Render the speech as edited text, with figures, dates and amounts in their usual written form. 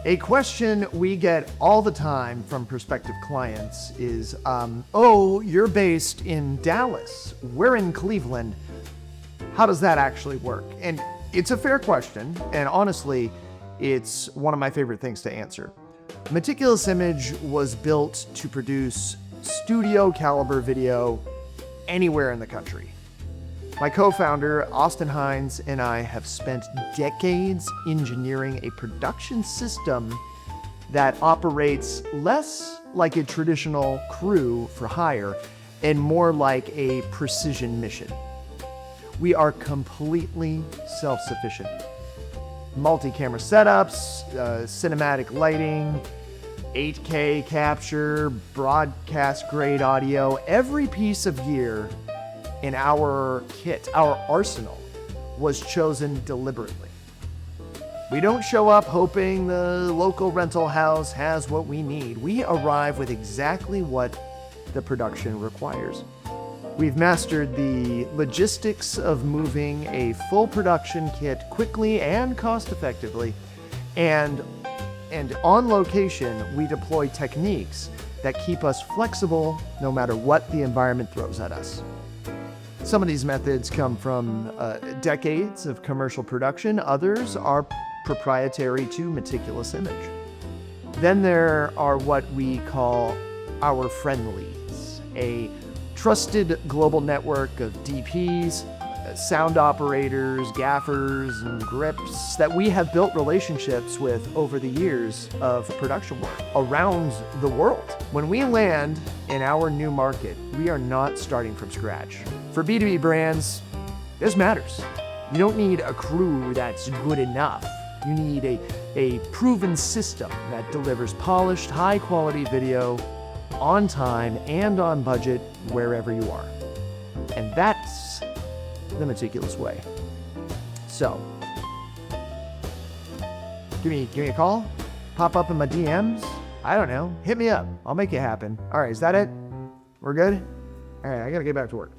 A question we get all the time from prospective clients is, oh, you're based in Dallas. We're in Cleveland. How does that actually work? And it's a fair question, and honestly, it's one of my favorite things to answer. Meticulous Image was built to produce studio caliber video anywhere in the country. My co-founder, Austin Hines, and I have spent decades engineering a production system that operates less like a traditional crew for hire and more like a precision mission. We are completely self-sufficient. Multi-camera setups, cinematic lighting, 8K capture, broadcast grade audio, every piece of gear in our kit, our arsenal, was chosen deliberately. We don't show up hoping the local rental house has what we need. We arrive with exactly what the production requires. We've mastered the logistics of moving a full production kit quickly and cost effectively, and on location, we deploy techniques that keep us flexible no matter what the environment throws at us. Some of these methods come from decades of commercial production. Others are proprietary to Meticulous Image. Then there are what we call our Friendlies, a trusted global network of DPs, sound operators, gaffers, and grips that we have built relationships with over the years of production work around the world. When we land in our new market, we are not starting from scratch. For B2B brands, this matters. You don't need a crew that's good enough. You need a proven system that delivers polished, high-quality video on time and on budget wherever you are. And that's the Meticulous way. So, give me a call, pop up in my DMs. I don't know, hit me up. I'll make it happen. All right, is that it? We're good? All right, I gotta get back to work.